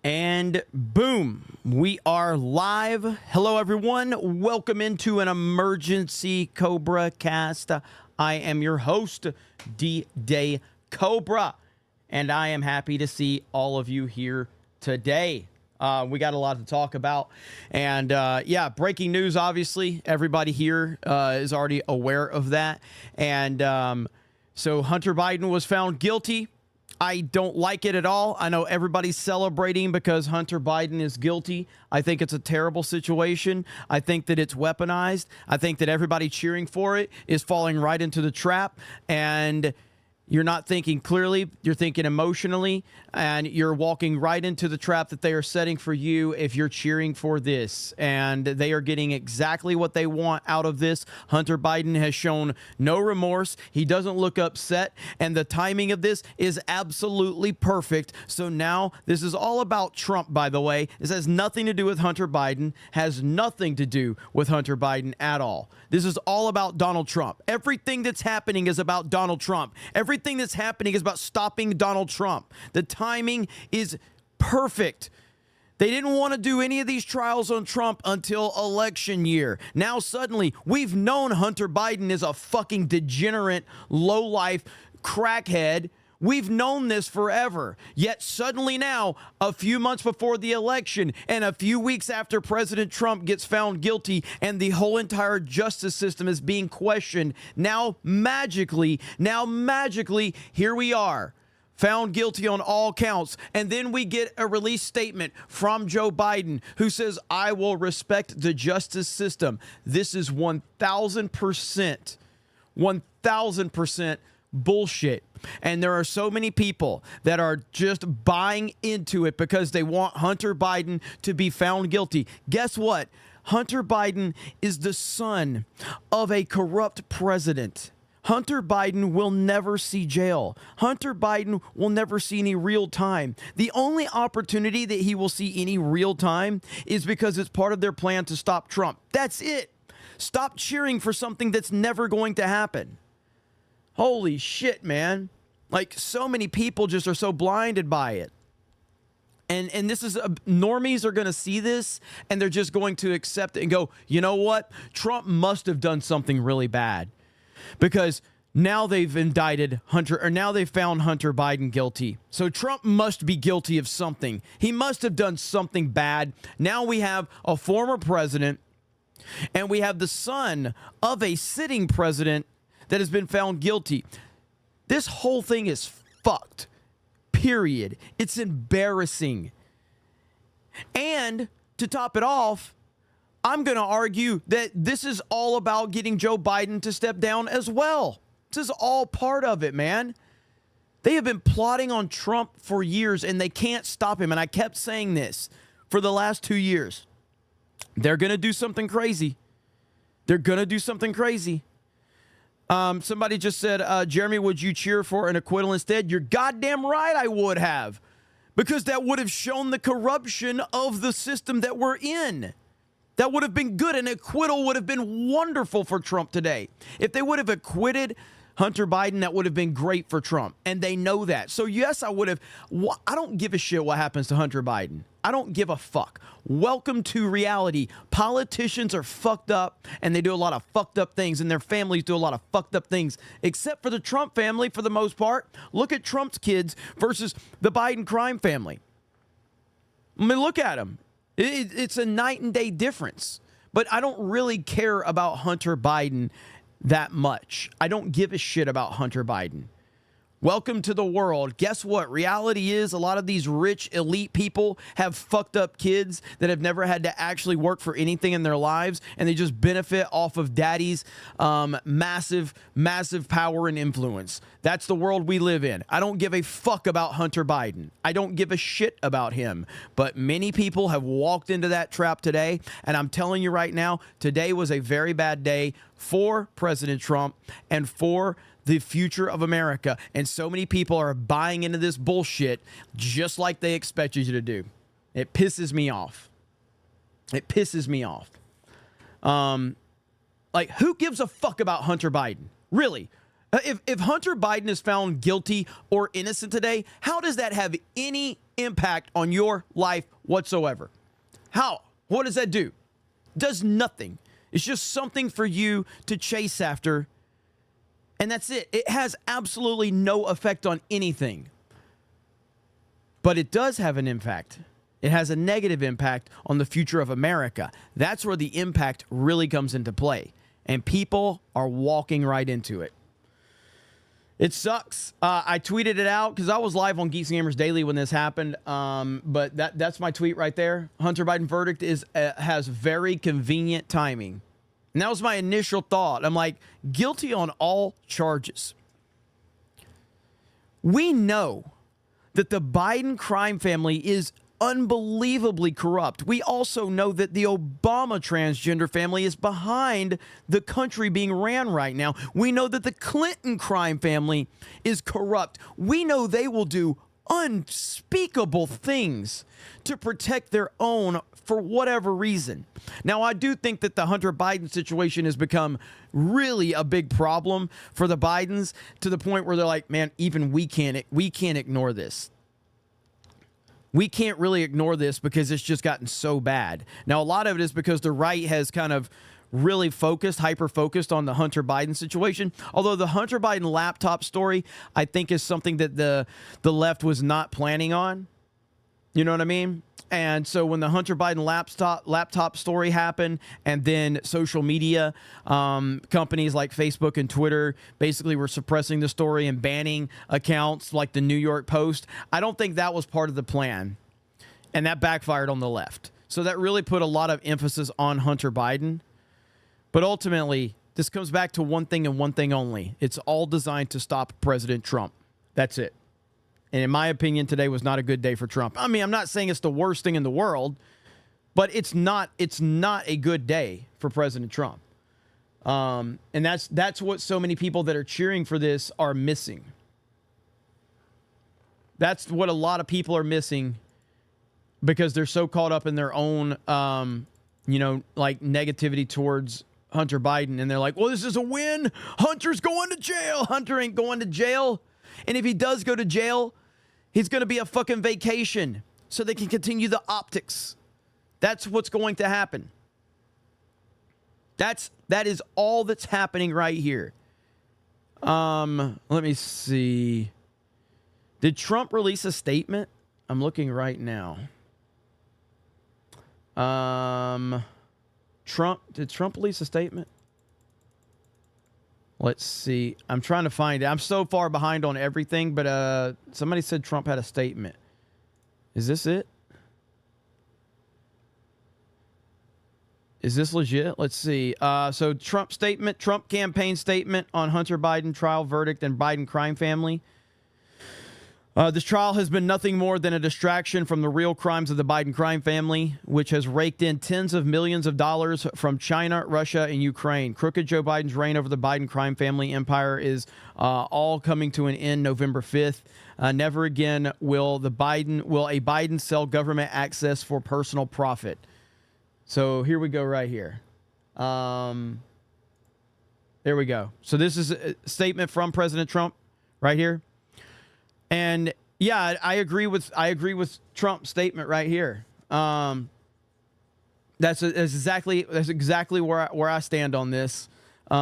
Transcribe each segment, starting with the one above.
And boom, we are live. Hello, everyone. Welcome into an emergency CobraCast. I am your host, D-Day Cobra, and I am happy to see all of you here today. We got a lot to talk about. And yeah, breaking news, obviously. Everybody here is already aware of that. And so Hunter Biden was found guilty. I don't like it at all. I know everybody's celebrating because Hunter Biden is guilty. I think it's a terrible situation. I think that it's weaponized. I think that everybody cheering for it is falling right into the trap. And you're not thinking clearly, you're thinking emotionally, and you're walking right into the trap that they are setting for you if you're cheering for this. And they are getting exactly what they want out of this. Hunter Biden has shown no remorse. He doesn't look upset, and the timing of this is absolutely perfect. So now this is all about Trump, by the way. This has nothing to do with Hunter Biden, has nothing to do with Hunter Biden at all. This is all about Donald Trump. Everything that's happening is about Donald Trump. Everything that's happening is about stopping Donald Trump. The timing is perfect. They didn't want to do any of these trials on Trump until election year. Now suddenly, we've known Hunter Biden is a fucking degenerate, lowlife crackhead. We've known this forever, yet suddenly now, a few months before the election and a few weeks after President Trump gets found guilty and the whole entire justice system is being questioned, now magically, here we are, found guilty on all counts. And then we get a release statement from Joe Biden who says, I will respect the justice system. This is 1,000% bullshit. And there are so many people that are just buying into it because they want Hunter Biden to be found guilty. Guess what? Hunter Biden is the son of a corrupt president. Hunter Biden will never see jail. Hunter Biden will never see any real time. The only opportunity that he will see any real time is because it's part of their plan to stop Trump. That's it. Stop cheering for something that's never going to happen. Holy shit, man. Like, so many people just are so blinded by it. And this is, normies are going to see this, and they're just going to accept it and go, you know what? Trump must have done something really bad. Because now they've indicted Hunter, or now they've found Hunter Biden guilty. So Trump must be guilty of something. He must have done something bad. Now we have a former president, and we have the son of a sitting president that has been found guilty. This whole thing is fucked. Period. It's embarrassing. And to top it off, I'm going to argue that this is all about getting Joe Biden to step down as well. This is all part of it, man. They have been plotting on Trump for years, and they can't stop him. And I kept saying this for the last 2 years. They're going to do something crazy. They're going to do something crazy. Somebody just said, Jeremy, would you cheer for an acquittal instead? You're goddamn right I would have. Because that would have shown the corruption of the system that we're in. That would have been good. An acquittal would have been wonderful for Trump today. If they would have acquitted Hunter Biden, that would have been great for Trump. And they know that. So yes, I would have. I don't give a shit what happens to Hunter Biden. I don't give a fuck. Welcome to reality. Politicians are fucked up, and they do a lot of fucked up things, and their families do a lot of fucked up things, except for the Trump family for the most part. Look at Trump's kids versus the Biden crime family. I mean, look at them. It's a night and day difference. But I don't really care about Hunter Biden that much. I don't give a shit about Hunter Biden. Welcome to the world. Guess what? Reality is a lot of these rich elite people have fucked up kids that have never had to actually work for anything in their lives, and they just benefit off of daddy's massive power and influence. That's the world we live in. I don't give a fuck about Hunter Biden. I don't give a shit about him. But many people have walked into that trap today, and I'm telling you right now, today was a very bad day for President Trump and for the future of America. And so many people are buying into this bullshit just like they expected you to do. It pisses me off. It pisses me off. Like, who gives a fuck about Hunter Biden? Really? If Hunter Biden is found guilty or innocent today, how does that have any impact on your life whatsoever? How? What does that do? Does nothing. It's just something for you to chase after, and that's it. It has absolutely no effect on anything. But it does have an impact. It has a negative impact on the future of America. That's where the impact really comes into play. And people are walking right into it. It sucks. I tweeted it out because I was live on Geeks and Gamers Daily when this happened. But that's my tweet right there. Hunter Biden verdict has very convenient timing. And that was my initial thought. I'm like, guilty on all charges. We know that the Biden crime family is unbelievably corrupt. We also know that the Obama transgender family is behind the country being ran right now. We know that the Clinton crime family is corrupt. We know they will do unspeakable things to protect their own for whatever reason. Now, I do think that the Hunter Biden situation has become really a big problem for the Bidens to the point where they're like, man, even we can't ignore this. We can't really ignore this because it's just gotten so bad. Now, a lot of it is because the right has kind of really hyper-focused on the Hunter Biden situation. Although the Hunter Biden laptop story, I think, is something that the left was not planning on. You know what I mean? And so when the Hunter Biden laptop story happened, and then social media companies like Facebook and Twitter basically were suppressing the story and banning accounts like the New York Post, I don't think that was part of the plan. And that backfired on the left. So that really put a lot of emphasis on Hunter Biden. But ultimately, this comes back to one thing and one thing only. It's all designed to stop President Trump. That's it. And in my opinion, today was not a good day for Trump. I mean, I'm not saying it's the worst thing in the world, but it's not a good day for President Trump. And that's what so many people that are cheering for this are missing. That's what a lot of people are missing because they're so caught up in their own, like negativity towards Hunter Biden. And they're like, well, this is a win. Hunter's going to jail. Hunter ain't going to jail. And if he does go to jail, he's going to be a fucking vacation so they can continue the optics. That's what's going to happen. That is all that's happening right here. Let me see. Did Trump release a statement? I'm looking right now. Did Trump release a statement? Let's see. I'm trying to find it. I'm so far behind on everything, but somebody said Trump had a statement. Is this it? Is this legit? Let's see. So Trump campaign statement on Hunter Biden trial verdict and Biden crime family. This trial has been nothing more than a distraction from the real crimes of the Biden crime family, which has raked in tens of millions of dollars from China, Russia, and Ukraine. Crooked Joe Biden's reign over the Biden crime family empire is all coming to an end November 5th. Never again will a Biden sell government access for personal profit. So here we go right here. There we go. So this is a statement from President Trump right here. And yeah, I agree with Trump's statement right here. That's exactly where I stand on this.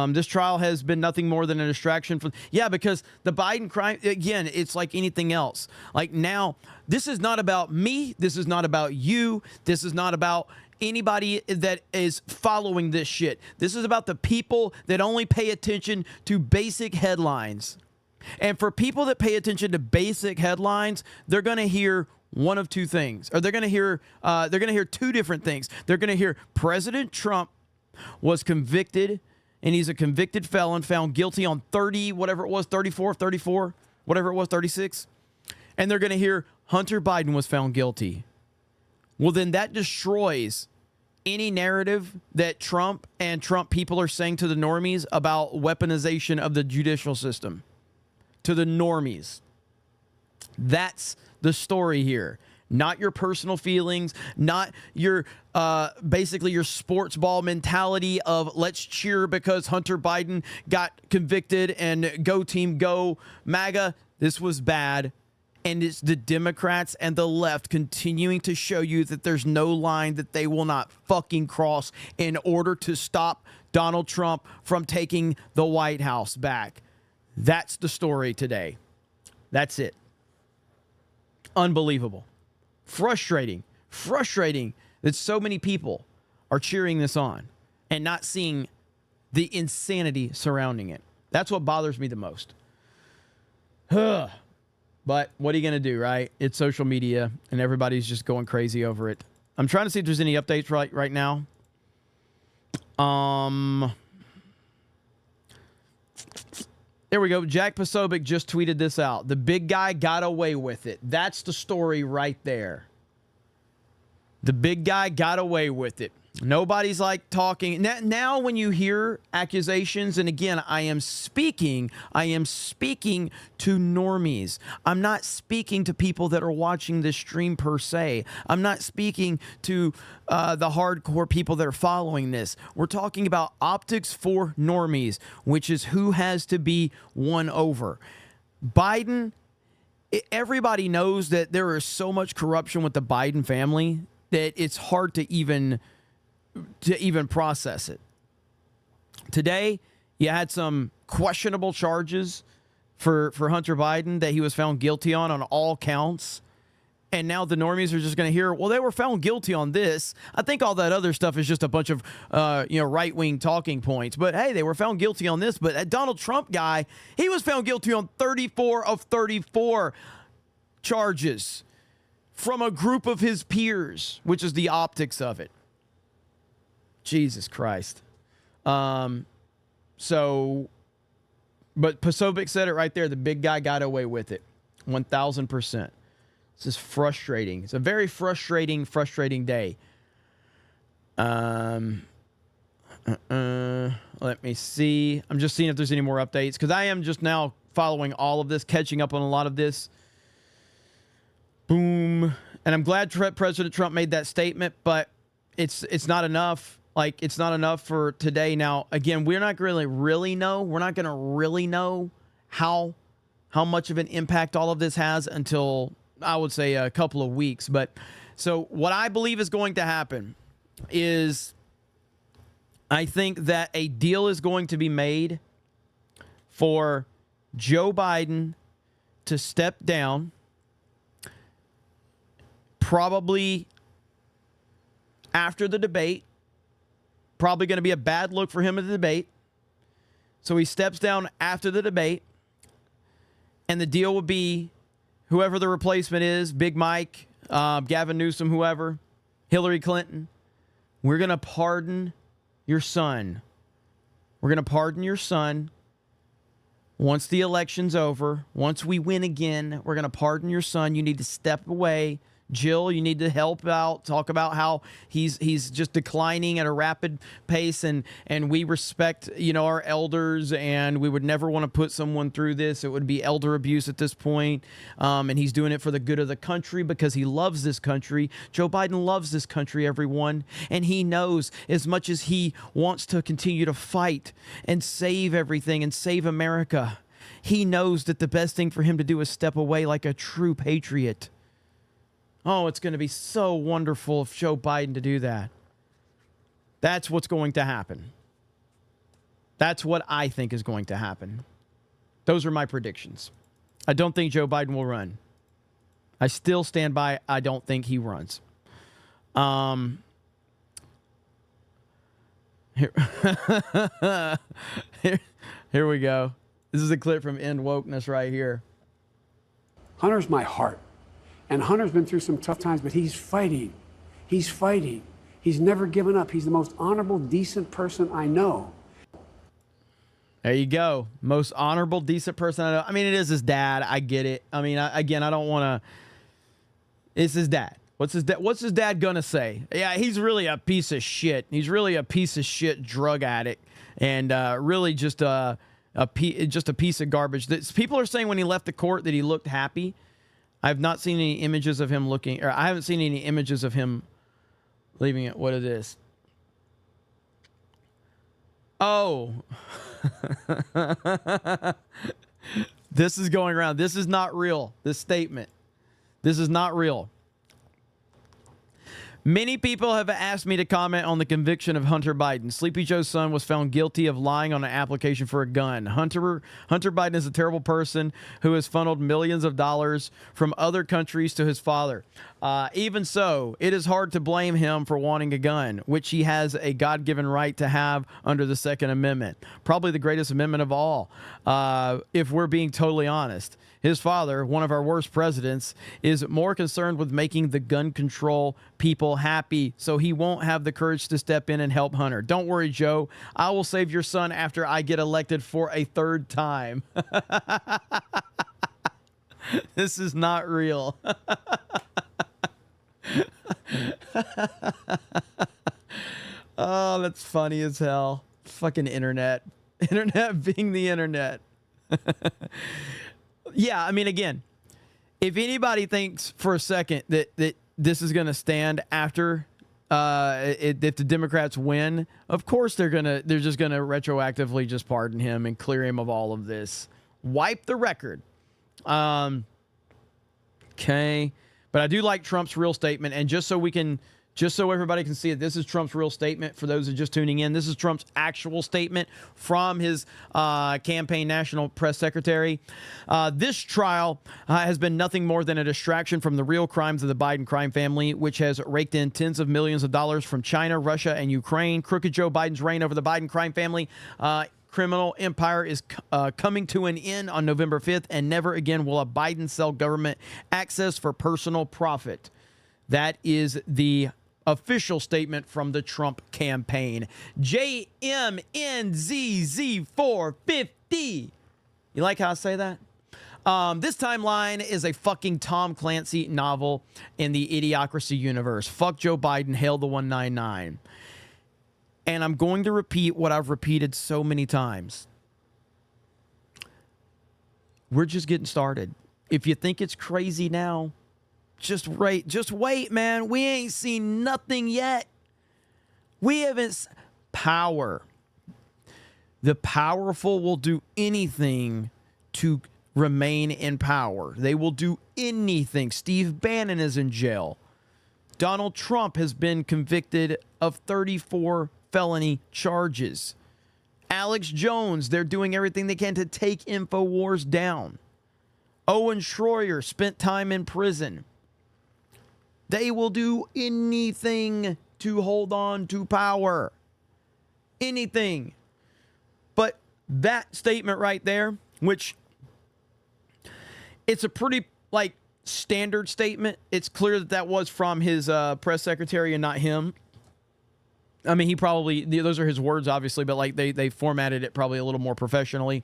This trial has been nothing more than a distraction because the Biden crime, again, it's like anything else. Like now, this is not about me. This is not about you. This is not about anybody that is following this shit. This is about the people that only pay attention to basic headlines. And for people that pay attention to basic headlines, they're going to hear one of two things, or they're going to hear two different things. They're going to hear President Trump was convicted, and he's a convicted felon found guilty on 36. And they're going to hear Hunter Biden was found guilty. Well, then that destroys any narrative that Trump and Trump people are saying to the normies about weaponization of the judicial system. To the normies. That's the story here. not your personal feelings, not your basically your sports ball mentality of let's cheer because Hunter Biden got convicted and go team, go MAGA. This was bad. And it's the Democrats and the left continuing to show you that there's no line that they will not fucking cross in order to stop Donald Trump from taking the White House back. That's the story today. That's it. Unbelievable. Frustrating that so many people are cheering this on and not seeing the insanity surrounding it. That's what bothers me the most. But what are you going to do, right? It's social media, and everybody's just going crazy over it. I'm trying to see if there's any updates right now. There we go. Jack Posobiec just tweeted this out. The big guy got away with it. That's the story right there. The big guy got away with it. Nobody's like talking. Now when you hear accusations, and again, I am speaking to normies. I'm not speaking to people that are watching this stream per se. I'm not speaking to the hardcore people that are following this. We're talking about optics for normies, which is who has to be won over. Biden, everybody knows that there is so much corruption with the Biden family that it's hard to even process it. Today, you had some questionable charges for Hunter Biden that he was found guilty on all counts. And now the normies are just going to hear, well, they were found guilty on this. I think all that other stuff is just a bunch of right-wing talking points. But, hey, they were found guilty on this. But that Donald Trump guy, he was found guilty on 34 of 34 charges from a group of his peers, which is the optics of it. Jesus Christ. But Posobiec said it right there. The big guy got away with it. 1,000%. This is frustrating. It's a very frustrating day. Let me see. I'm just seeing if there's any more updates because I am just now following all of this, catching up on a lot of this. Boom. And I'm glad President Trump made that statement, but it's not enough. Like, it's not enough for today. Now, again, we're not going to really know. We're not going to really know how much of an impact all of this has until, I would say, a couple of weeks. But so what I believe is going to happen is I think that a deal is going to be made for Joe Biden to step down, probably after the debate. Probably going to be a bad look for him in the debate. So he steps down after the debate. And the deal will be whoever the replacement is, Big Mike, Gavin Newsom, whoever, Hillary Clinton, we're going to pardon your son. We're going to pardon your son once the election's over. Once we win again, we're going to pardon your son. You need to step away. Jill, you need to help out. Talk about how he's just declining at a rapid pace, and we respect, our elders, and we would never want to put someone through this. It would be elder abuse at this point, and he's doing it for the good of the country because he loves this country. Joe Biden loves this country, everyone, and he knows as much as he wants to continue to fight and save everything and save America, he knows that the best thing for him to do is step away like a true patriot. Oh, it's going to be so wonderful for Joe Biden to do that. That's what's going to happen. That's what I think is going to happen. Those are my predictions. I don't think Joe Biden will run. I still stand by, I don't think he runs. Here we go. This is a clip from End Wokeness right here. Hunter's my heart. And Hunter's been through some tough times, but he's fighting. He's fighting. He's never given up. He's the most honorable, decent person I know. There you go. Most honorable, decent person I know. I mean, it is his dad. I get it. I mean, I don't want to. It's his dad. What's his dad gonna say? Yeah, he's really a piece of shit. He's really a piece of shit drug addict, and really just a piece of garbage. People are saying when he left the court that he looked happy. I have not seen any images of him looking, or I haven't seen any images of him leaving it. What it is? Oh. This is going around. This is not real. This statement. This is not real. Many people have asked me to comment on the conviction of Hunter Biden. Sleepy Joe's son was found guilty of lying on an application for a gun. Hunter Biden is a terrible person who has funneled millions of dollars from other countries to his father. Even so, it is hard to blame him for wanting a gun, which he has a God-given right to have under the Second Amendment. Probably the greatest amendment of all, if we're being totally honest. His father, one of our worst presidents, is more concerned with making the gun control people happy, so he won't have the courage to step in and help Hunter. Don't worry, Joe. I will save your son after I get elected for a third time. This is not real. Oh, that's funny as hell. Fucking internet. Internet being the internet. Yeah, I mean, again, if anybody thinks for a second that this is going to stand after if the Democrats win, of course they're just going to retroactively just pardon him and clear him of all of this. Wipe the record. Okay. But I do like Trump's real statement, and just so everybody can see it, this is Trump's real statement for those who are just tuning in. This is Trump's actual statement from his campaign national press secretary. This trial has been nothing more than a distraction from the real crimes of the Biden crime family, which has raked in tens of millions of dollars from China, Russia, and Ukraine. Crooked Joe Biden's reign over the Biden crime family criminal empire is coming to an end on November 5th, and never again will a Biden sell government access for personal profit. That is the official statement from the Trump campaign. JMNZZ450. You like how I say that? This timeline is a fucking Tom Clancy novel in the Idiocracy universe. Fuck Joe Biden, hail the 199. And I'm going to repeat what I've repeated so many times. We're just getting started. If you think it's crazy now, just wait, man. We ain't seen nothing yet. We haven't. Power. The powerful will do anything to remain in power. They will do anything. Steve Bannon is in jail. Donald Trump has been convicted of 34 felony charges. Alex Jones, they're doing everything they can to take InfoWars down. Owen Schroyer spent time in prison. They will do anything to hold on to power. Anything. But that statement right there, which it's a pretty standard statement. It's clear that was from his press secretary and not him. I mean, he probably, those are his words, obviously, but they formatted it probably a little more professionally.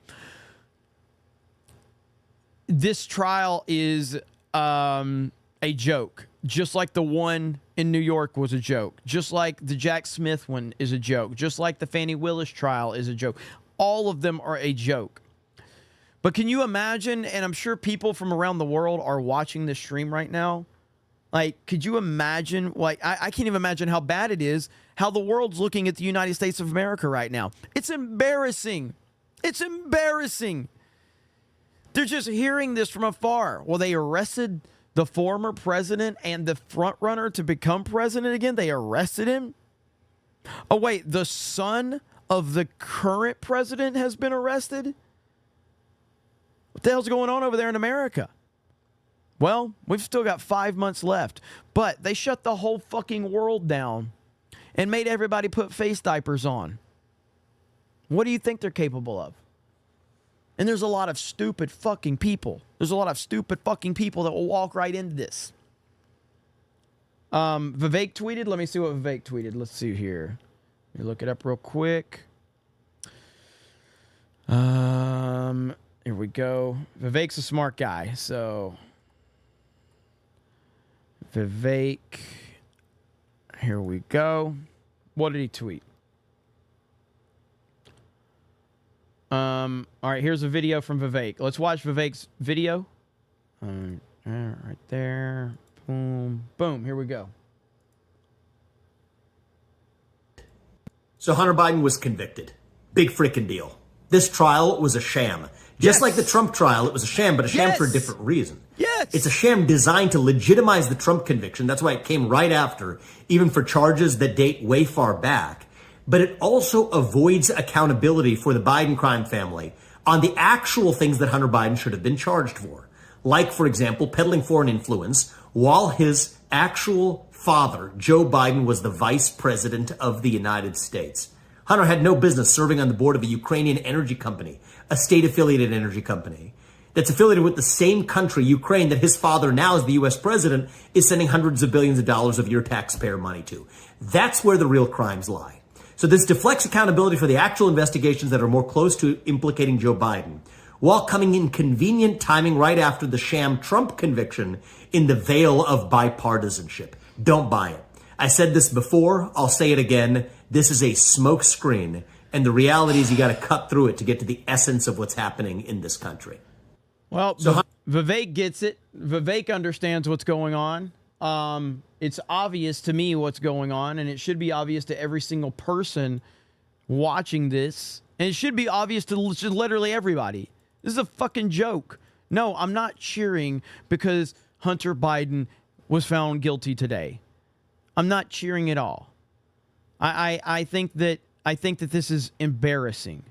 This trial is a joke, just like the one in New York was a joke, just like the Jack Smith one is a joke, just like the Fani Willis trial is a joke. All of them are a joke. But can you imagine, and I'm sure people from around the world are watching this stream right now, could you imagine, I can't even imagine how bad it is, how the world's looking at the United States of America right now. It's embarrassing. It's embarrassing. They're just hearing this from afar. Well, they arrested the former president and the front runner to become president again. They arrested him. Oh, wait, the son of the current president has been arrested? What the hell's going on over there in America? Well, we've still got 5 months left, but they shut the whole fucking world down and made everybody put face diapers on. What do you think they're capable of? And there's a lot of stupid fucking people. There's a lot of stupid fucking people that will walk right into this. Vivek tweeted. Let me see what Vivek tweeted. Let's see here. Let me look it up real quick. Here we go. Vivek's a smart guy, so Vivek. Here we go. What did he tweet? All right, here's a video from Vivek. Let's watch Vivek's video. Right there. Boom. Boom. Here we go. So Hunter Biden was convicted. Big freaking deal. This trial was a sham. Just like the Trump trial, it was a sham, but a sham for a different reason. Yes. It's a sham designed to legitimize the Trump conviction. That's why it came right after, even for charges that date way far back. But it also avoids accountability for the Biden crime family on the actual things that Hunter Biden should have been charged for. Like, for example, peddling foreign influence while his actual father, Joe Biden, was the vice president of the United States. Hunter had no business serving on the board of a Ukrainian energy company, a state-affiliated energy company that's affiliated with the same country, Ukraine, that his father, now as the U.S. president, is sending hundreds of billions of dollars of your taxpayer money to. That's where the real crimes lie. So this deflects accountability for the actual investigations that are more close to implicating Joe Biden, while coming in convenient timing right after the sham Trump conviction in the veil of bipartisanship. Don't buy it. I said this before, I'll say it again. This is a smoke screen, and the reality is you got to cut through it to get to the essence of what's happening in this country. Well, Vivek gets it. Vivek understands what's going on. It's obvious to me what's going on, and it should be obvious to every single person watching this. And it should be obvious to literally everybody. This is a fucking joke. No, I'm not cheering because Hunter Biden was found guilty today. I'm not cheering at all. I think that this is embarrassing.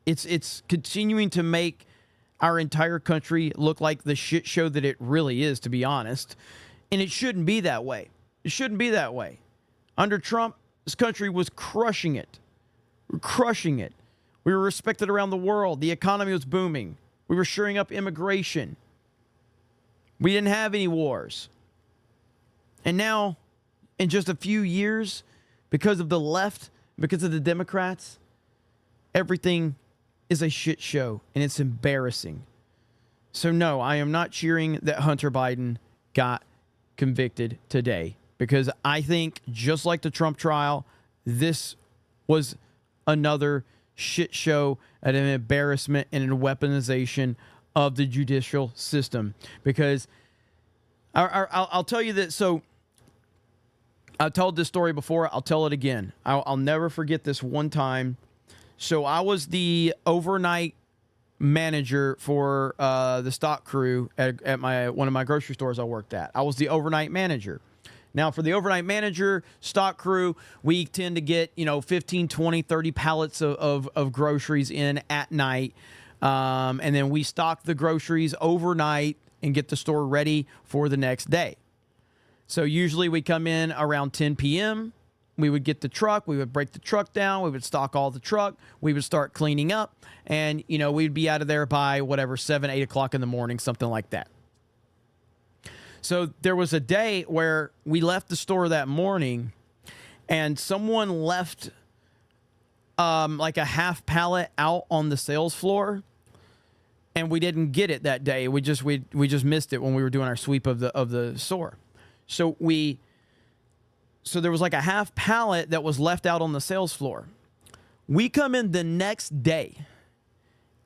It's continuing to make our entire country look like the shit show that it really is, to be honest. And it shouldn't be that way. It shouldn't be that way. Under Trump, this country was crushing it. We're crushing it. We were respected around the world. The economy was booming. We were shoring up immigration. We didn't have any wars. And now, in just a few years, because of the left, because of the Democrats, everything is a shit show, and it's embarrassing. So no, I am not cheering that Hunter Biden got convicted today, because I think, just like the Trump trial, this was another shit show and an embarrassment and a weaponization of the judicial system. Because I'll tell you that. So I've told this story before. I'll tell it again. I'll never forget this one time. So I was the overnight manager for the stock crew at one of my grocery stores I worked at. I was the overnight manager. Now, for the overnight manager, stock crew, we tend to get, 15, 20, 30 pallets of groceries in at night. And then we stock the groceries overnight and get the store ready for the next day. So usually we come in around 10 p.m., we would get the truck, we would break the truck down, we would stock all the truck, we would start cleaning up, and, we'd be out of there by 7, 8 o'clock in the morning, something like that. So there was a day where we left the store that morning, and someone left like a half pallet out on the sales floor, and we didn't get it that day. We just missed it when we were doing our sweep of the store. So there was like a half pallet that was left out on the sales floor. We come in the next day,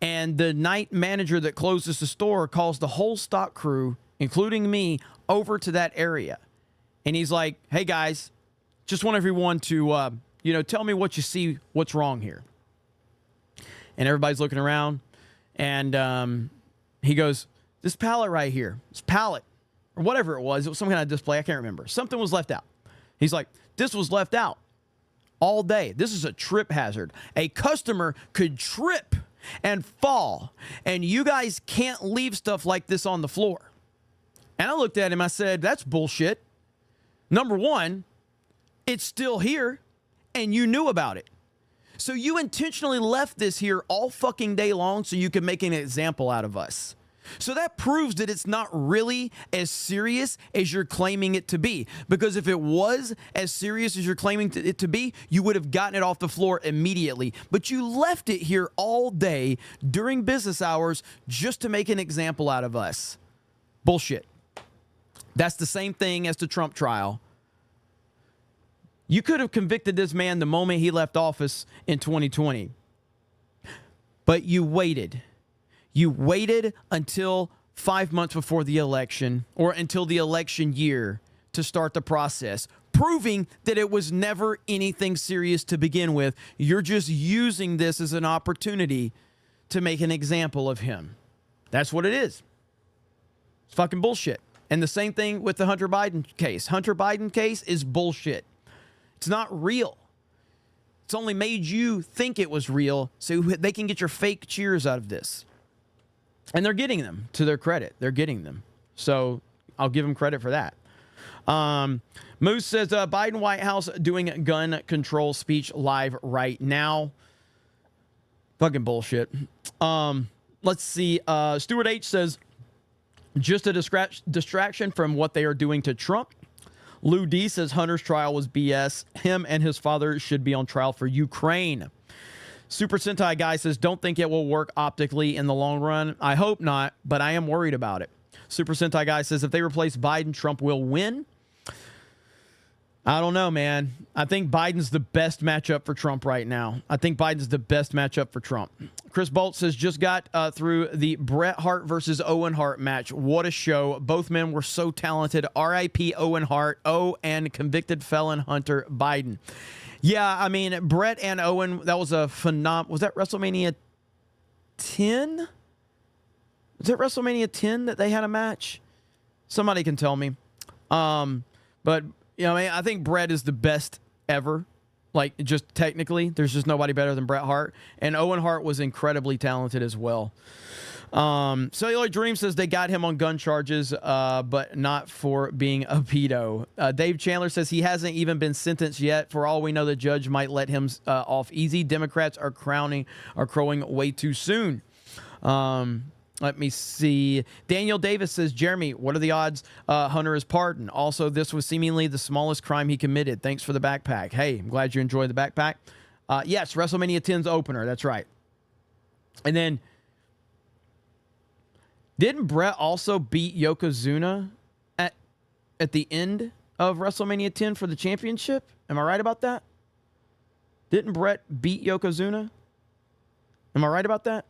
and the night manager that closes the store calls the whole stock crew, including me, over to that area. And he's like, "Hey guys, just want everyone to, tell me what you see, what's wrong here." And everybody's looking around, and he goes, "This pallet right here, this pallet," or whatever it was some kind of display, I can't remember. Something was left out. He's like, "This was left out all day. This is a trip hazard. A customer could trip and fall, and you guys can't leave stuff like this on the floor." And I looked at him, I said, "That's bullshit. Number one, it's still here, and you knew about it. So you intentionally left this here all fucking day long so you could make an example out of us. So that proves that it's not really as serious as you're claiming it to be. Because if it was as serious as you're claiming it to be, you would have gotten it off the floor immediately. But you left it here all day during business hours just to make an example out of us." Bullshit. That's the same thing as the Trump trial. You could have convicted this man the moment he left office in 2020. But you waited. You waited until 5 months before the election or until the election year to start the process, proving that it was never anything serious to begin with. You're just using this as an opportunity to make an example of him. That's what it is. It's fucking bullshit. And the same thing with the Hunter Biden case. Hunter Biden case is bullshit. It's not real. It's only made you think it was real so they can get your fake cheers out of this. And they're getting them, to their credit. They're getting them. So I'll give them credit for that. Moose says, Biden White House doing gun control speech live right now. Fucking bullshit. Let's see. Stuart H says, just a distraction from what they are doing to Trump. Lou D says Hunter's trial was BS. Him and his father should be on trial for Ukraine. Super Sentai Guy says, don't think it will work optically in the long run. I hope not, but I am worried about it. Super Sentai Guy says, if they replace Biden, Trump will win. I don't know, man. I think Biden's the best matchup for Trump right now. Chris Bolt says, just got through the Bret Hart versus Owen Hart match. What a show. Both men were so talented. R.I.P. Owen Hart. Oh, and convicted felon Hunter Biden. Yeah, I mean, Bret and Owen, that was a phenomenal. Was that WrestleMania 10? Was it WrestleMania 10 that they had a match? Somebody can tell me. But, you know, I think Bret is the best ever. Like, just technically, there's just nobody better than Bret Hart. And Owen Hart was incredibly talented as well. Cellular Dream says they got him on gun charges, but not for being a pedo. Dave Chandler says he hasn't even been sentenced yet. For all we know, the judge might let him off easy. Democrats are crowing way too soon. Let me see. Daniel Davis says, Jeremy, what are the odds Hunter is pardoned? Also, this was seemingly the smallest crime he committed. Thanks for the backpack. Hey, I'm glad you enjoyed the backpack. Yes, WrestleMania 10's opener. That's right. And then, didn't Bret also beat Yokozuna at the end of WrestleMania 10 for the championship? Am I right about that? Didn't Bret beat Yokozuna? Am I right about that?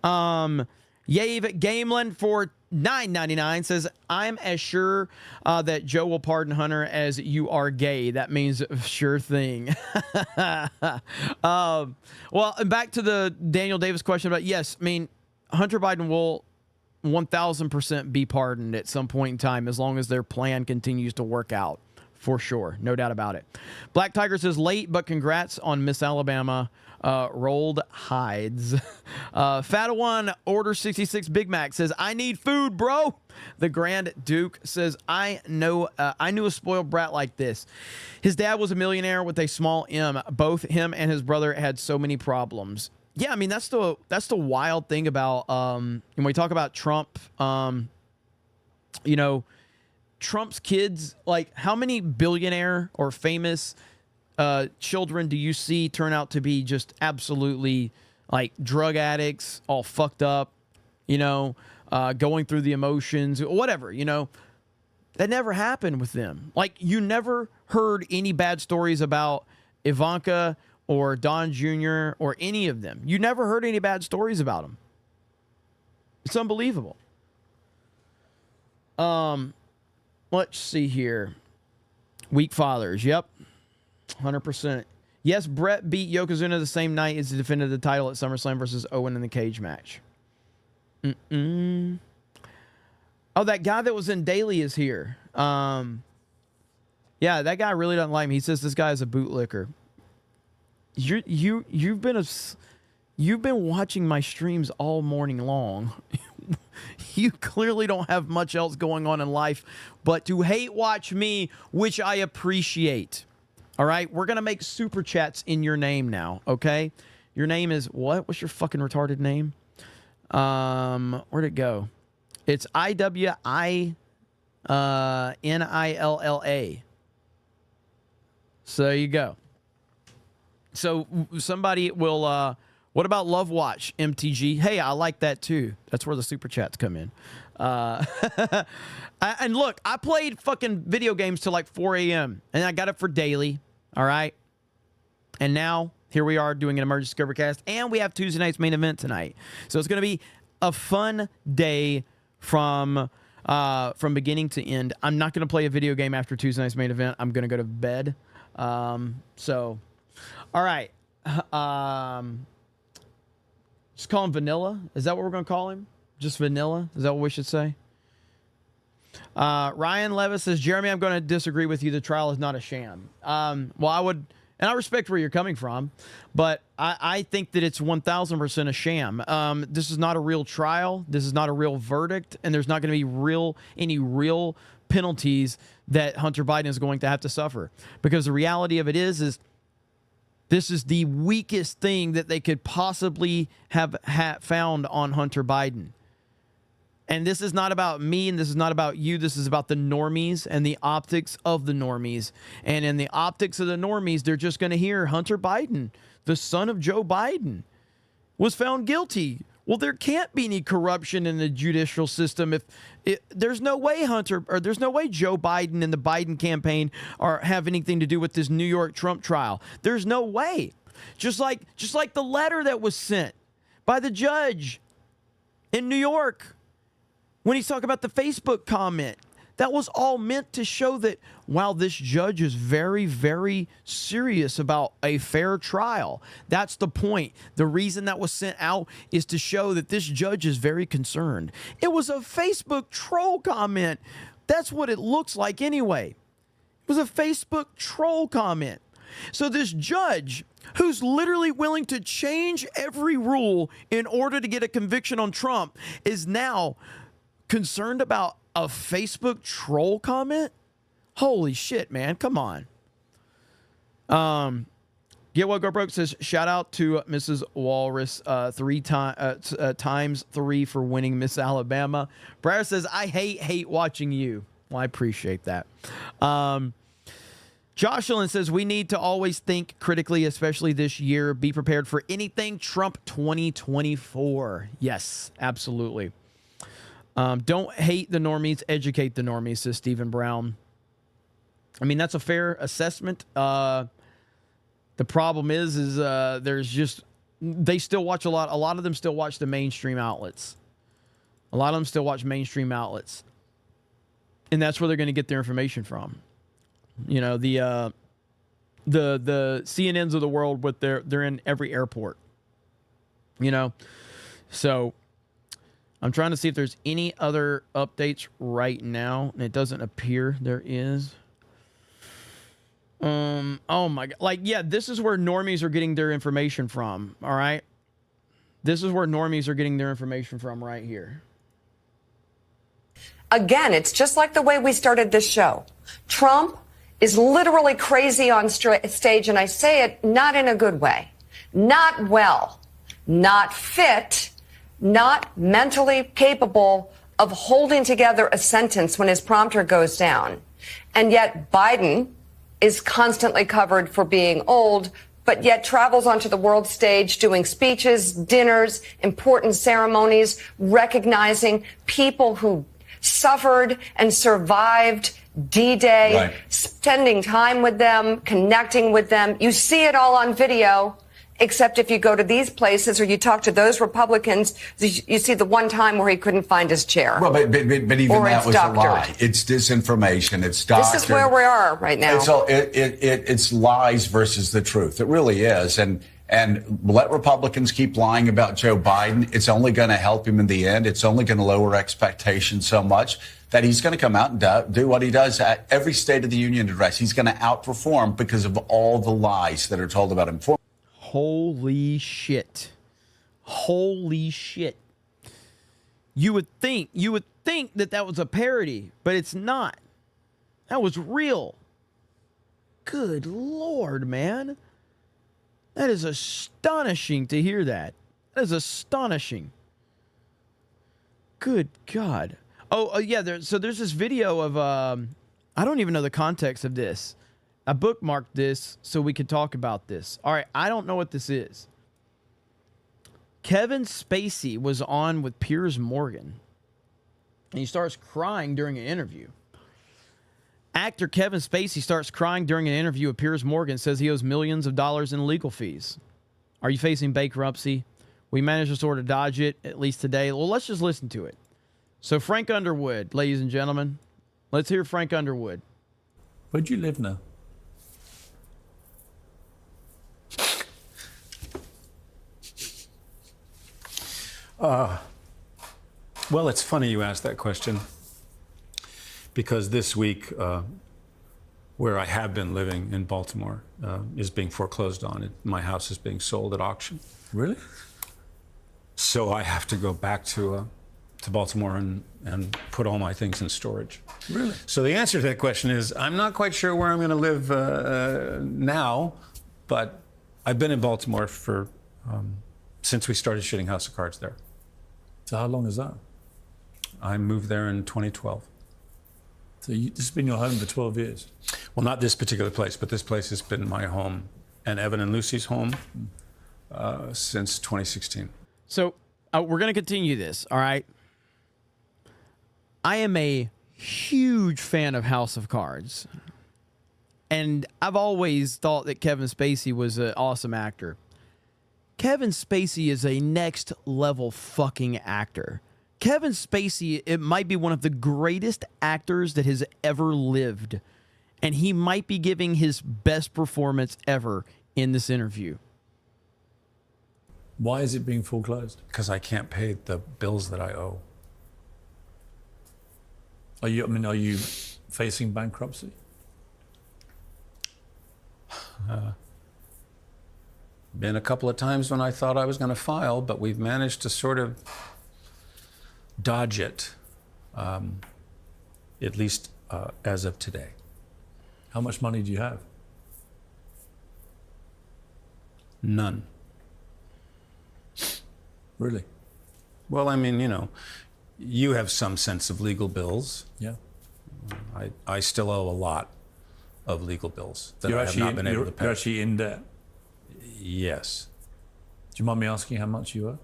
Yave Gamelin for $9.99 says, I'm as sure that Joe will pardon Hunter as you are gay. That means sure thing. Well, and back to the Daniel Davis question about, yes, I mean, Hunter Biden will 1,000% be pardoned at some point in time as long as their plan continues to work out. For sure. No doubt about it. Black Tiger says, late, but congrats on Miss Alabama. Rolled hides. Fatawan Order 66 Big Mac says, I need food, bro. The Grand Duke says, I knew a spoiled brat like this. His dad was a millionaire with a small M. Both him and his brother had so many problems. Yeah, I mean, that's the wild thing about when we talk about Trump, you know, Trump's kids, like how many billionaire or famous children do you see turn out to be just absolutely like drug addicts, all fucked up, you know, going through the emotions, whatever, you know? That never happened with them. Like, you never heard any bad stories about Ivanka or Don Jr. or any of them. You never heard any bad stories about them. It's unbelievable. Let's see here. Weak fathers. Yep. 100%. Yes, Bret beat Yokozuna the same night as he defended the title at SummerSlam versus Owen in the cage match. Oh, that guy that was in Daily is here. Yeah, that guy really doesn't like me. He says this guy is a bootlicker. You've been watching my streams all morning long. You clearly don't have much else going on in life but to hate watch me, which I appreciate. All right, we're gonna make super chats in your name now. Okay, your name is what? What's your fucking retarded name? Where'd it go? It's IWINILLA. So there you go. So somebody will. What about Love Watch, MTG? Hey, I like that too. That's where the super chats come in. And look, I played fucking video games till like 4 a.m. and I got it for daily. All right. And now here we are doing an emergency CobraCast, and we have Tuesday night's main event tonight. So it's going to be a fun day from beginning to end. I'm not going to play a video game after Tuesday night's main event. I'm going to go to bed. So, all right. Just call him Vanilla. Is that what we're going to call him? Just Vanilla? Is that what we should say? Ryan Levis says, Jeremy, I'm going to disagree with you. The trial is not a sham. Well, I would, and I respect where you're coming from, but I think that it's 1,000% a sham. This is not a real trial. This is not a real verdict, and there's not going to be any real penalties that Hunter Biden is going to have to suffer. Because the reality of it is this is the weakest thing that they could possibly have found on Hunter Biden. And this is not about me, and this is not about you. This is about the normies and the optics of the normies. And in the optics of the normies, they're just going to hear Hunter Biden, the son of Joe Biden, was found guilty. Well, there can't be any corruption in the judicial system there's no way there's no way Joe Biden and the Biden campaign have anything to do with this New York Trump trial. There's no way. Just like the letter that was sent by the judge in New York when he's talking about the Facebook comment. That was all meant to show that, while this judge is very, very serious about a fair trial. That's the point. The reason that was sent out is to show that this judge is very concerned. It was a Facebook troll comment. That's what it looks like anyway. It was a Facebook troll comment. So this judge, who's literally willing to change every rule in order to get a conviction on Trump, is now concerned about a Facebook troll comment? Holy shit, man. Come on. Get What Go Broke says, shout out to Mrs. Walrus times 3 for winning Miss Alabama. Brad says, I hate watching you. Well, I appreciate that. Jocelyn says, we need to always think critically, especially this year. Be prepared for anything Trump 2024. Yes, absolutely. Don't hate the normies, educate the normies, says Stephen Brown. I mean, that's a fair assessment. The problem is there's just, they still watch a lot of them still watch the mainstream outlets. A lot of them still watch mainstream outlets. And that's where they're going to get their information from. You know, the CNNs of the world, but they're in every airport. You know, so I'm trying to see if there's any other updates right now, and it doesn't appear there is. Oh my God. Like, yeah, this is where normies are getting their information from. All right. This is where normies are getting their information from right here. Again, it's just like the way we started this show. Trump is literally crazy on stage, and I say it not in a good way. Not well, not fit, not mentally capable of holding together a sentence when his prompter goes down. And yet Biden is constantly covered for being old, but yet travels onto the world stage doing speeches, dinners, important ceremonies, recognizing people who suffered and survived D-Day, right, spending time with them, connecting with them. You see it all on video. Except if you go to these places or you talk to those Republicans, you see the one time where he couldn't find his chair. Well, but even that was doctored. A lie. It's disinformation. It's doctored. This is where we are right now. It's lies versus the truth. It really is. And let Republicans keep lying about Joe Biden. It's only going to help him in the end. It's only going to lower expectations so much that he's going to come out and do what he does at every State of the Union address. He's going to outperform because of all the lies that are told about him. Holy shit. Holy shit. You would think that was a parody, but it's not. That was real. Good Lord, man. That is astonishing to hear that. That is astonishing. Good God. Oh, yeah, there's this video of, I don't even know the context of this. I bookmarked this so we could talk about this. All right, I don't know what this is. Kevin Spacey was on with Piers Morgan, and he starts crying during an interview. Actor Kevin Spacey starts crying during an interview with Piers Morgan, says he owes millions of dollars in legal fees. Are you facing bankruptcy? We managed to sort of dodge it, at least today. Well, let's just listen to it. So Frank Underwood, ladies and gentlemen. Let's hear Frank Underwood. Where do you live now? Well, it's funny you asked that question, because this week, where I have been living in Baltimore, is being foreclosed on. My house is being sold at auction. Really? So I have to go back to Baltimore and put all my things in storage. Really? So the answer to that question is, I'm not quite sure where I'm going to live now, but I've been in Baltimore for since we started shooting House of Cards there. So how long is that? I moved there in 2012. So this has been your home for 12 years? Well, not this particular place, but this place has been my home and Evan and Lucy's home since 2016. So we're going to continue this, all right? I am a huge fan of House of Cards. And I've always thought that Kevin Spacey was an awesome actor. Kevin Spacey is a next level fucking actor. Kevin Spacey, it might be one of the greatest actors that has ever lived. And he might be giving his best performance ever in this interview. Why is it being foreclosed? Because I can't pay the bills that I owe. Are you facing bankruptcy? Been a couple of times when I thought I was going to file, but we've managed to sort of dodge it, at least as of today. How much money do you have? None. Really? Well, I mean, you have some sense of legal bills. Yeah. I still owe a lot of legal bills that I have not been able to pay. You're actually in debt? Yes. Do you mind me asking how much you owe?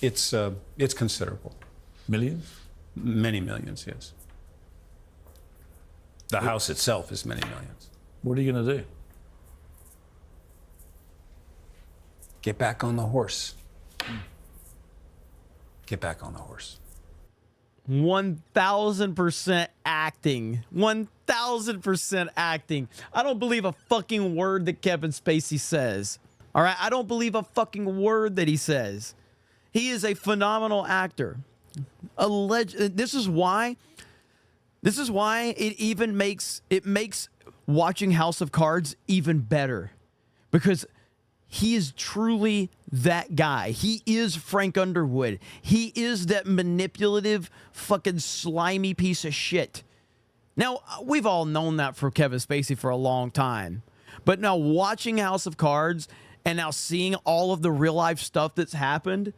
It's considerable. Millions? Many millions, yes. The house itself is many millions. What are you going to do? Get back on the horse. Get back on the horse. 1,000% acting. 1,000% acting. I don't believe a fucking word that Kevin Spacey says. All right? I don't believe a fucking word that he says. He is a phenomenal actor. This is why it makes watching House of Cards even better, because he is truly that guy. He is Frank Underwood. He is that manipulative, fucking slimy piece of shit. Now, we've all known that for Kevin Spacey for a long time. But now watching House of Cards and now seeing all of the real life stuff that's happened,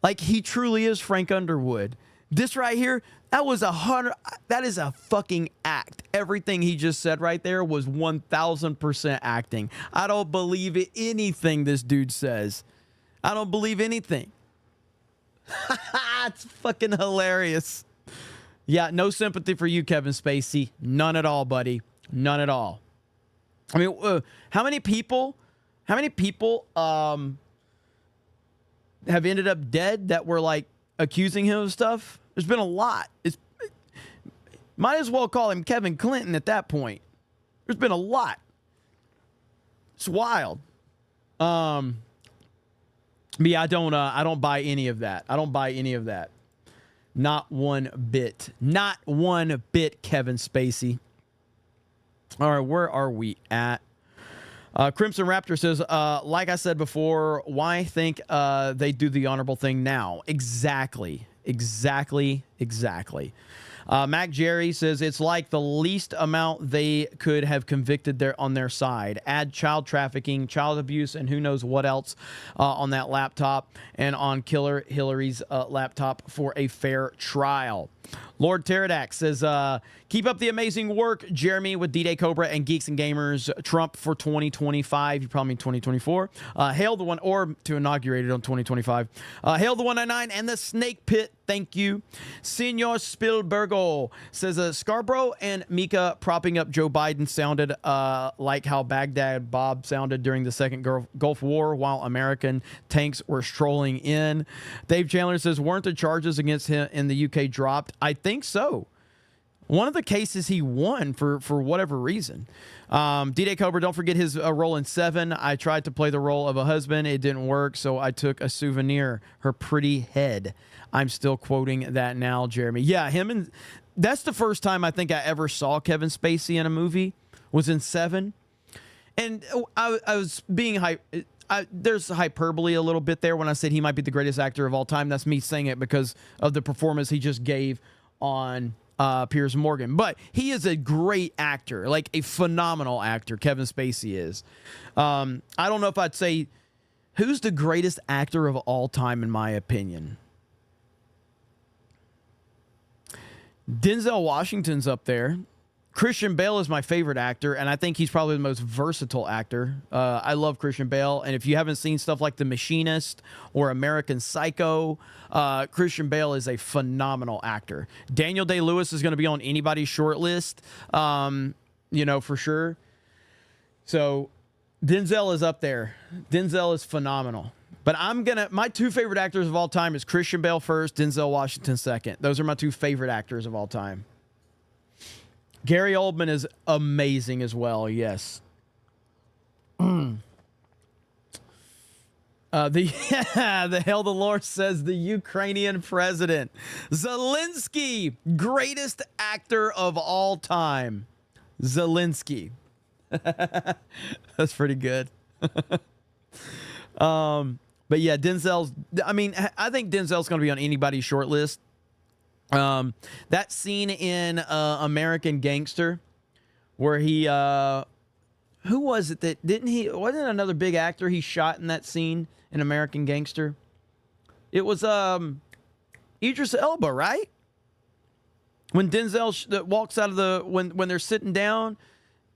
like, he truly is Frank Underwood. This right here, that is a fucking act. Everything he just said right there was 1,000% acting. I don't believe anything this dude says. I don't believe anything. It's fucking hilarious. Yeah, no sympathy for you, Kevin Spacey. None at all, buddy. None at all. I mean, how many people have ended up dead that were like accusing him of stuff? There's been a lot. Might as well call him Kevin Clinton at that point. There's been a lot. It's wild. But yeah, I don't buy any of that. I don't buy any of that. Not one bit. Not one bit, Kevin Spacey. All right, where are we at? Crimson Raptor says, like I said before, why think they do the honorable thing now? Exactly. Mac Jerry says, it's like the least amount they could have convicted on their side. Add child trafficking, child abuse, and who knows what else on that laptop and on Killer Hillary's laptop for a fair trial. Lord Pterodax says, keep up the amazing work, Jeremy, with D-Day Cobra and Geeks and Gamers. Trump for 2025. You probably mean 2024. Hail the one, or to inaugurate it on 2025. Hail the 199 and the Snake Pit. Thank you. Senor Spielbergo says, Scarborough and Mika propping up Joe Biden sounded like how Baghdad Bob sounded during the Second Gulf War while American tanks were strolling in. Dave Chandler says, weren't the charges against him in the UK dropped? I think so. One of the cases he won for whatever reason. D-Day Cobra, don't forget his role in Seven. I tried to play the role of a husband. It didn't work, so I took a souvenir, her pretty head. I'm still quoting that now, Jeremy. Yeah, that's the first time I think I ever saw Kevin Spacey in a movie, was in Seven. And I was being there's hyperbole a little bit there when I said he might be the greatest actor of all time. That's me saying it because of the performance he just gave on Piers Morgan. But he is a great actor, like a phenomenal actor. Kevin Spacey is. I don't know if I'd say who's the greatest actor of all time, in my opinion. Denzel Washington's up there. Christian Bale is my favorite actor, and I think he's probably the most versatile actor. I love Christian Bale, and if you haven't seen stuff like The Machinist or American Psycho, Christian Bale is a phenomenal actor. Daniel Day-Lewis is going to be on anybody's short list, for sure. So Denzel is up there. Denzel is phenomenal. But my two favorite actors of all time is Christian Bale first, Denzel Washington second. Those are my two favorite actors of all time. Gary Oldman is amazing as well, yes. The hell the Lord says the Ukrainian president. Zelensky, greatest actor of all time. Zelensky. That's pretty good. But yeah, I think Denzel's going to be on anybody's short list. That scene in American Gangster where he who was it that wasn't another big actor he shot in that scene in American Gangster? It was Idris Elba, right? When Denzel walks out of when they're sitting down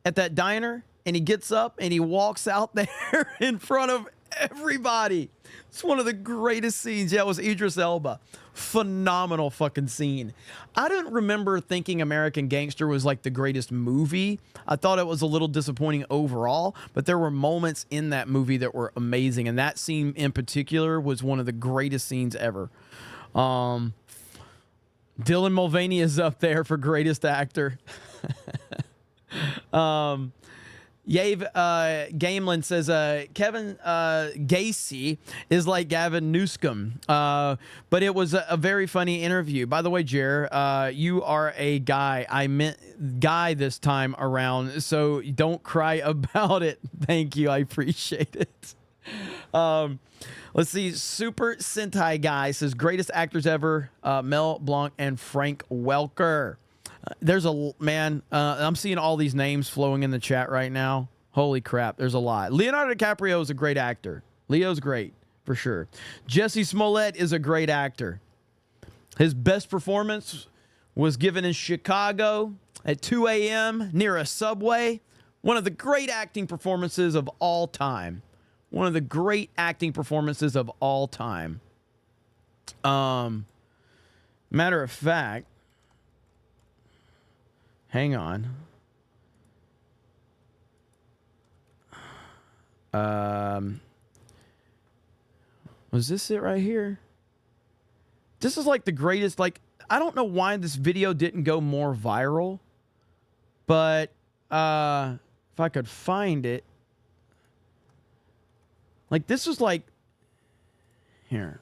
at that diner and he gets up and he walks out there in front of everybody. It's one of the greatest scenes. Yeah, it was Idris Elba. Phenomenal fucking scene. I didn't remember thinking American Gangster was like the greatest movie. I thought it was a little disappointing overall, but there were moments in that movie that were amazing, and that scene in particular was one of the greatest scenes ever. Dylan Mulvaney is up there for greatest actor. Yave Gamelin says Kevin Gacy is like Gavin Newsom, but it was a very funny interview. By the way, Jer, you are a guy. I meant guy this time around, so don't cry about it. Thank you. I appreciate it. Let's see. Super Sentai Guy says greatest actors ever, Mel Blanc and Frank Welker. There's a man. I'm seeing all these names flowing in the chat right now. Holy crap, there's a lot. Leonardo DiCaprio is a great actor. Leo's great for sure. Jussie Smollett is a great actor. His best performance was given in Chicago at 2 a.m. near a subway. One of the great acting performances of all time. One of the great acting performances of all time. Matter of fact, hang on. Was this it right here? This is like the greatest, I don't know why this video didn't go more viral, but if I could find it. This was here.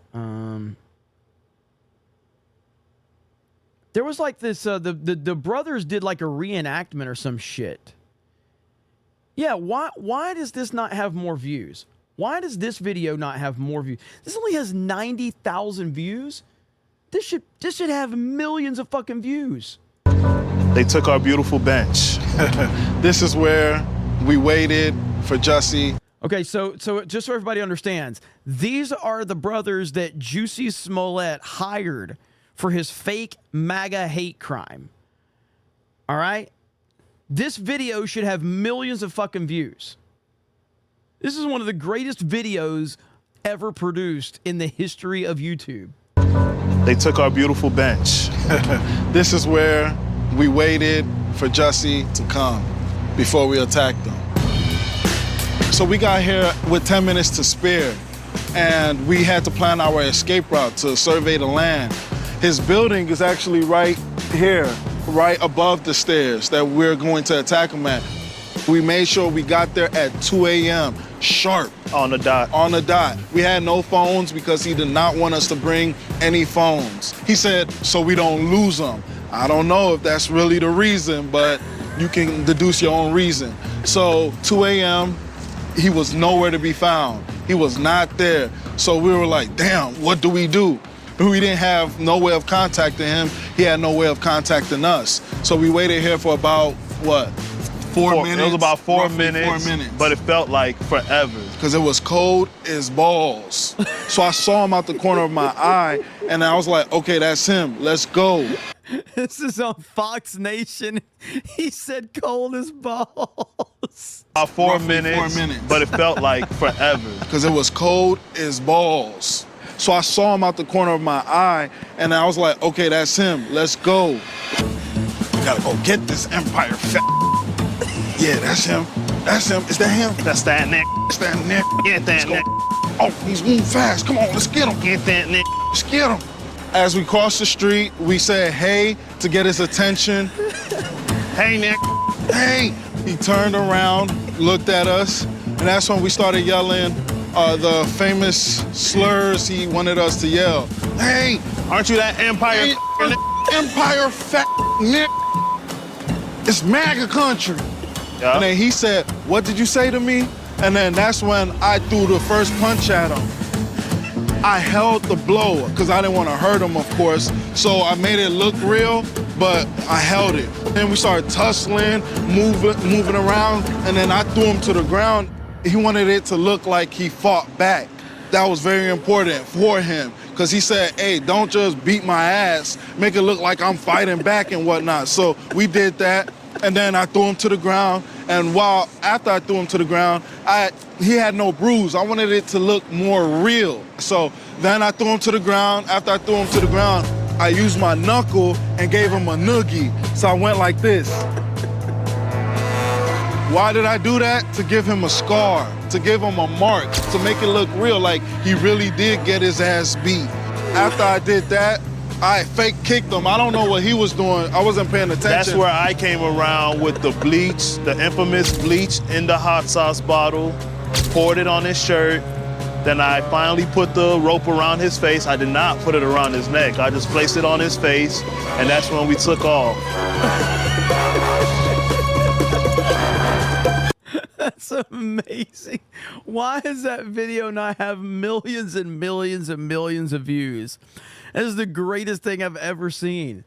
There was this, the brothers did a reenactment or some shit. Yeah, why does this not have more views? Why does this video not have more views? This only has 90,000 views. This should have millions of fucking views. They took our beautiful bench. This is where we waited for Jussie. Okay, so just so everybody understands, these are the brothers that Jussie Smollett hired for his fake MAGA hate crime. All right? This video should have millions of fucking views. This is one of the greatest videos ever produced in the history of YouTube. They took our beautiful bench. This is where we waited for Jussie to come before we attacked them. So we got here with 10 minutes to spare, and we had to plan our escape route to survey the land. His building is actually right here, right above the stairs that we're going to attack him at. We made sure we got there at 2 a.m. sharp. On the dot. On the dot. We had no phones because he did not want us to bring any phones. He said, so we don't lose them. I don't know if that's really the reason, but you can deduce your own reason. So 2 a.m., he was nowhere to be found. He was not there. So we were like, damn, what do? We didn't have no way of contacting him. He had no way of contacting us. So we waited here for about, what, 4 minutes? It was about 4 Roughly minutes, 4 minutes. but it felt like forever. Because it was cold as balls. So I saw him out the corner of my eye, and I was like, okay, that's him. Let's go. This is on Fox Nation. He said cold as balls. About 4 Roughly minutes, 4 minutes. but it felt like forever. Because it was cold as balls. So I saw him out the corner of my eye, and I was like, okay, that's him. Let's go. We gotta go get this Empire fat. Yeah, that's him. That's him. Is that him? That's that neck. It's that Nick. Get that neck. Oh, he's moving fast. Come on, let's get him. Get that neck. Let's get him. As we crossed the street, we said hey to get his attention. Hey, Nick. Hey! He turned around, looked at us, and that's when we started yelling the famous slurs he wanted us to yell. Hey! Aren't you that Empire? Hey, Empire fat Nick! It's MAGA country. Yeah. And then he said, what did you say to me? And then that's when I threw the first punch at him. I held the blow because I didn't want to hurt him, of course. So I made it look real, but I held it. Then we started tussling, moving around, and then I threw him to the ground. He wanted it to look like he fought back. That was very important for him because he said, hey, don't just beat my ass, make it look like I'm fighting back and whatnot. So we did that. And then I threw him to the ground. And after I threw him to the ground, he had no bruise. I wanted it to look more real. So then I threw him to the ground. After I threw him to the ground, I used my knuckle and gave him a noogie. So I went like this. Why did I do that? To give him a scar, to give him a mark, to make it look real, like he really did get his ass beat. After I did that, I fake kicked him. I don't know what he was doing. I wasn't paying attention. That's where I came around with the bleach, the infamous bleach in the hot sauce bottle, poured it on his shirt. Then I finally put the rope around his face. I did not put it around his neck. I just placed it on his face, and that's when we took off. That's amazing. Why does that video not have millions and millions and millions of views? That is the greatest thing I've ever seen.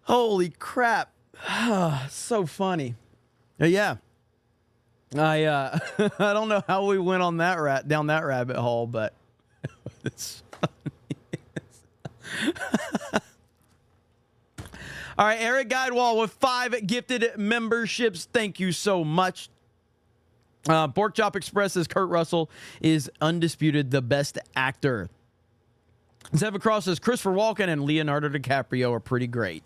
Holy crap. So funny. Yeah. I don't know how we went on that down that rabbit hole, but it's funny. All right, Eric Guidewall with 5 gifted memberships. Thank you so much. Pork Chop Express says Kurt Russell is undisputed the best actor. Seven Cross says Christopher Walken and Leonardo DiCaprio are pretty great.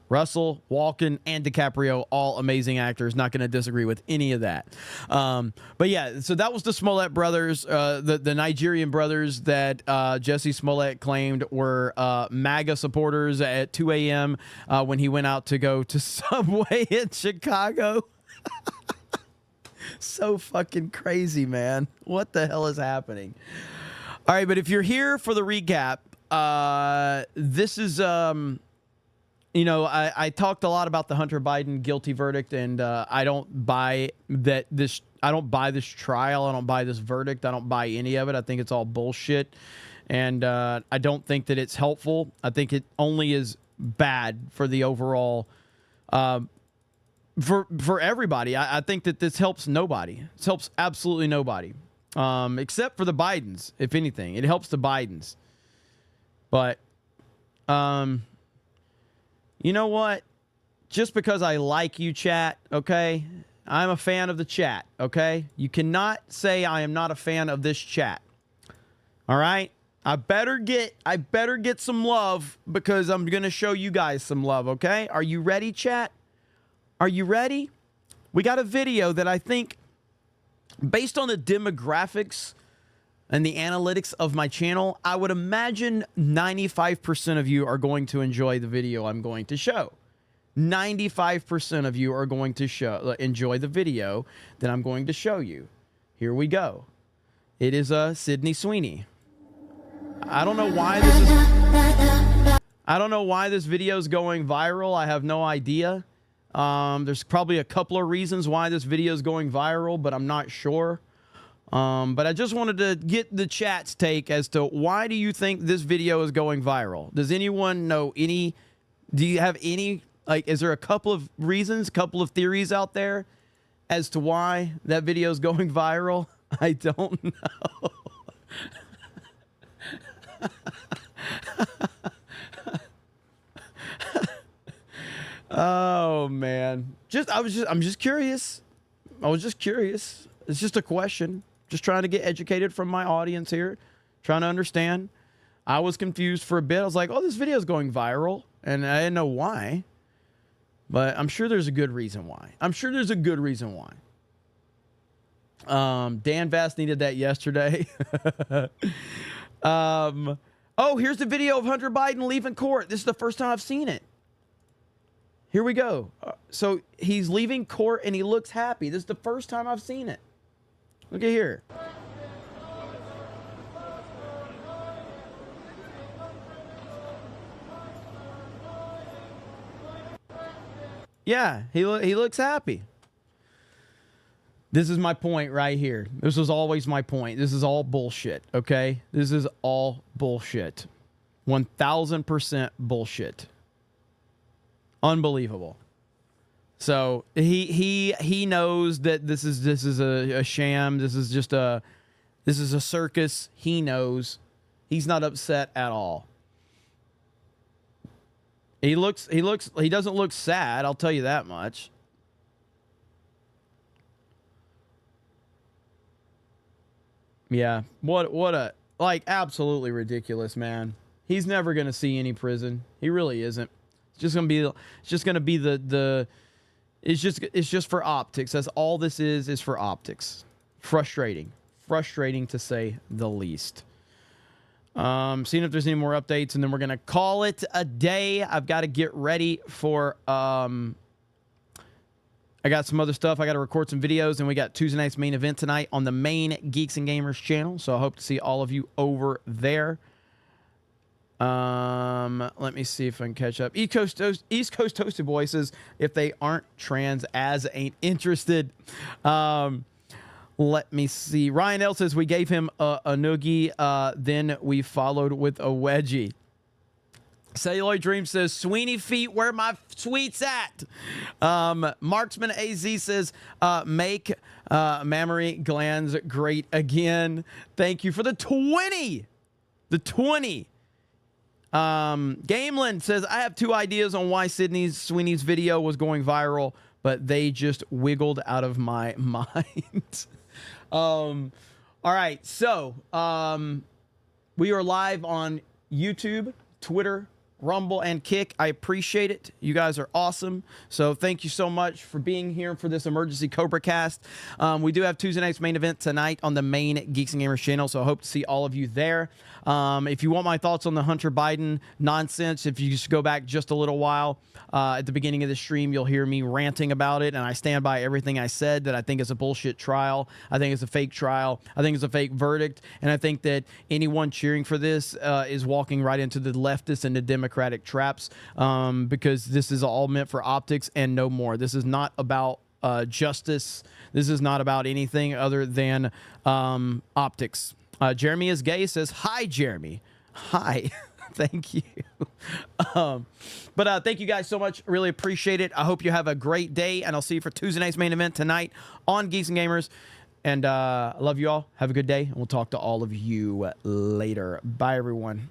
Russell, Walken, and DiCaprio, all amazing actors. Not going to disagree with any of that. But yeah, so that was the Smollett brothers, the Nigerian brothers that Jussie Smollett claimed were MAGA supporters at 2 a.m. When he went out to go to Subway in Chicago. So fucking crazy, man. What the hell is happening? All right, but if you're here for the recap, this is, you know, I talked a lot about the Hunter Biden guilty verdict, and I don't buy that I don't buy this trial. I don't buy this verdict. I don't buy any of it. I think it's all bullshit, and I don't think that it's helpful. I think it only is bad for the overall, for everybody. I think that this helps nobody. This helps absolutely nobody. Except for the Bidens, if anything. It helps the Bidens. But You know what? Just because I like you, chat, okay? I'm a fan of the chat, okay? You cannot say I am not a fan of this chat. All right? I better get some love because I'm going to show you guys some love, okay? Are you ready, chat? Are you ready? We got a video that I think, based on the demographics and the analytics of my channel, I would imagine 95% of you are going to enjoy the video I'm going to show. 95% of you are going to enjoy the video that I'm going to show you. Here we go. It is Sydney Sweeney. I don't know why this video is going viral. I have no idea. There's probably a couple of reasons why this video is going viral, but I'm not sure. But I just wanted to get the chat's take as to why do you think this video is going viral? Does anyone know any? Do you have any? Like, is there a couple of reasons, couple of theories out there as to why that video is going viral? I don't know. Oh man. I'm just curious. I was just curious. It's just a question. Just trying to get educated from my audience here. Trying to understand. I was confused for a bit. I was like, oh, this video is going viral. And I didn't know why. But I'm sure there's a good reason why. Dan Vass needed that yesterday. Oh, here's the video of Hunter Biden leaving court. This is the first time I've seen it. Here we go. So he's leaving court and he looks happy. This is the first time I've seen it. Look at here. Yeah, he looks happy. This is my point right here. This was always my point. This is all bullshit, okay? This is all bullshit. 1000% bullshit. Unbelievable. So he knows that this is a sham. This is a circus. He knows. He's not upset at all. He doesn't look sad, I'll tell you that much. Yeah, what a, like, absolutely ridiculous, man. He's never going to see any prison. He really isn't. It's just going to be it's just for optics. That's all this is for optics. Frustrating to say the least. Seeing if there's any more updates, and then we're going to call it a day. I've got to get ready for, I got some other stuff. I got to record some videos, and we got Tuesday night's main event tonight on the main Geeks and Gamers channel. So I hope to see all of you over there. Let me see if I can catch up. East Coast Toasted Boy says, if they aren't trans, as ain't interested. Let me see. Ryan L says, we gave him a noogie, then we followed with a wedgie. Celluloid Dream says, Sweeney feet, where my sweets at? Marksman AZ says, make mammary glands great again. Thank you for the 20. The 20. Gamelin says, I have two ideas on why Sweeney's video was going viral, but they just wiggled out of my mind. All right, so we are live on YouTube, Twitter, Rumble, and Kick. I appreciate it. You guys are awesome. So thank you so much for being here for this emergency CobraCast. We do have Tuesday night's main event tonight on the main Geeks and Gamers channel, so I hope to see all of you there. If you want my thoughts on the Hunter Biden nonsense, if you just go back just a little while, at the beginning of the stream, you'll hear me ranting about it, and I stand by everything I said, that I think it's a bullshit trial. I think it's a fake trial. I think it's a fake verdict, and I think that anyone cheering for this is walking right into the leftist and the Democratic traps, because this is all meant for optics and no more. This is not about justice. This is not about anything other than optics. Jeremy is gay says, hi, Jeremy. Hi. Thank you. But thank you guys so much. Really appreciate it. I hope you have a great day, and I'll see you for Tuesday night's main event tonight on Geeks and Gamers. And I love you all. Have a good day, and we'll talk to all of you later. Bye, everyone.